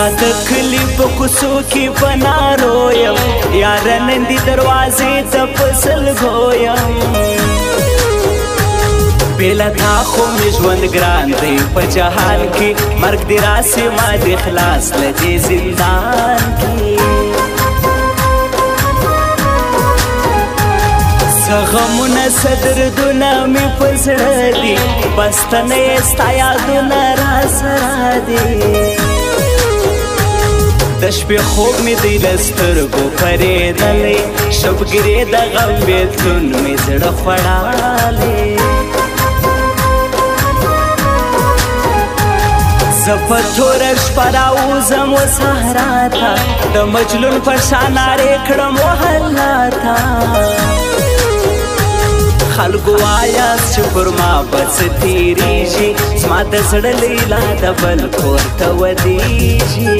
साथ कली په کوڅو کې بنارو یم یار نن دي دروازې ته فصل ګویم بېله تا خو مې ژوند ګران دی په جهان کې مرګ دې راسي ما دې خلاص له دې زندان کې څه غمونه څه دردونه مې په زړه دي بس ته نه یې ستا یادونه راسره دي د شپې خوب مې دی له سترګو پرېدلی شبګیرې د غم بېلتون مې زړه خوړالی زه په توره شپه راوځم و صحرا ته د مجنون په شان نارې کړم وهلا ته خلکو وایاست چې پر ما به څه تېرېږي زما د زړه لیلا د بل کور ته ودېږي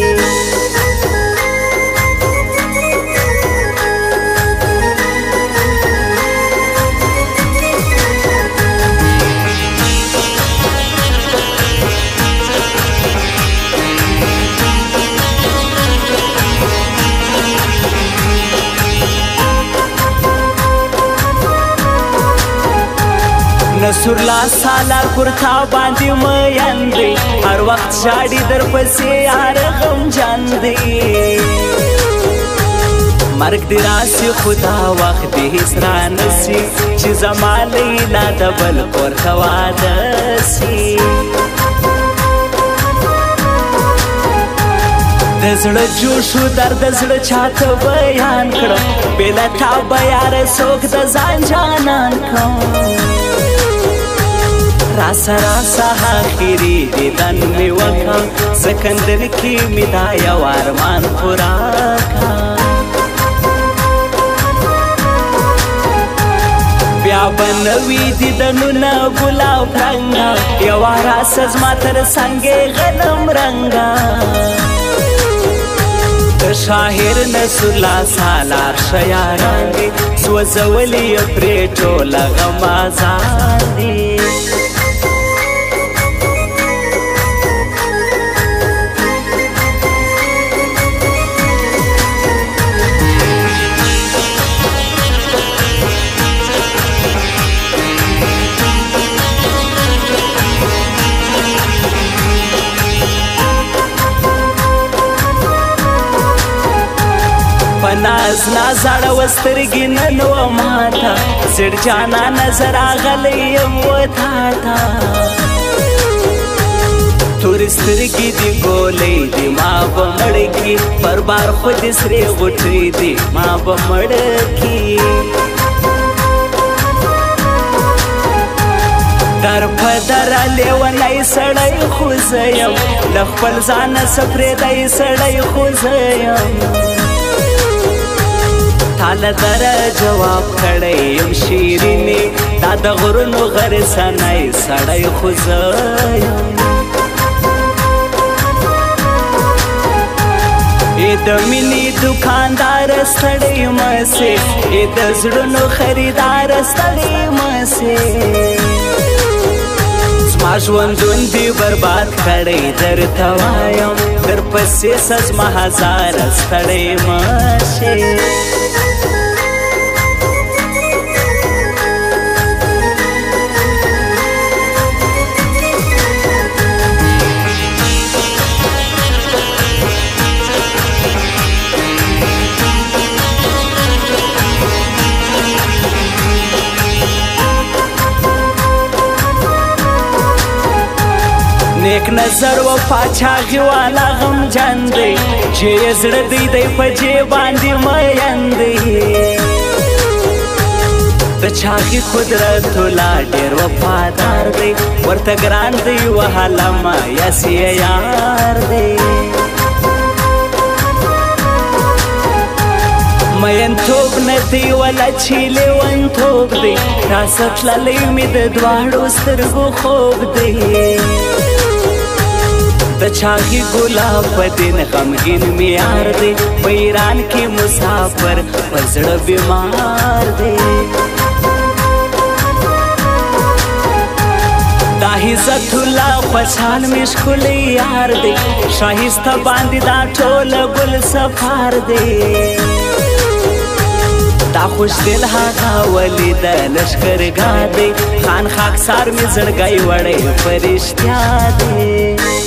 نصر الله سالار پر تا باندې مین دی هر وخت ژاړي در پسې یار غمجن دی مرګ دې راسي خدا وخت دې هېڅ رانسي چې زما لیلا د بل کور ته واده سي د زړه جوشو درد زړه چاته بیان کړم بېله تا به یاره څوک د ځان جانان کړم راسه راسه آخري دیدن مې وکړه سکندر کې مې دا یو ارمان پوره کړه بیا به نوي دیدنونه ګلاب رنګه یوه راسه زما تر څنګې غنم رنګه د شاعر نصر الله سالار ښه یاران دي سوځولي یې پرې ټوله غمازان دي ناز نازاړه وسترګې نن و ماته زړ جانا نظر راغلی یم و تا ته تورې سترګې دي ګولۍ دي ما به مړ کي پر بار خو دې سرې غوټۍ دي ما به مړ کي در په دره لیونی سړی خو زه یم له خپل ځانه څه پرېدی سړی خو زه یم تاله دره جواب کړی یم شیرینې دا د غرونو غرڅنی سړی خو زه یم ای د مینې دوکاندار ستړی مسې ای د زړونو خریدار ستړی مسې زما ژوندون دې برباد کړی درته وایم در پسې سه زما هزاره ستړی مسې نیک نظر و پاچاغي والا غمجن دی چې یې زړه دی دی په جې باندې مین دی د چاغي قدرت لا ډېر وفادار دی ورته ګران دی وهلمه یاسې یار دی مینتوب نه دی ولا چې لیونتوب دی راسه تللی مې د دواړو سترګو خوب دی د چاغي ګلاب په دین غمګین میار دی په ایران کې مسافر په زړه بیمار دی دا عزت الله خوشحال مش کلی یار دی شایسته باندې دا ټول ګل سفار دی دا خوش دل هغه ولی د لشکرګاه دی خان خاکسار می زړګی وړی فرشتیا دی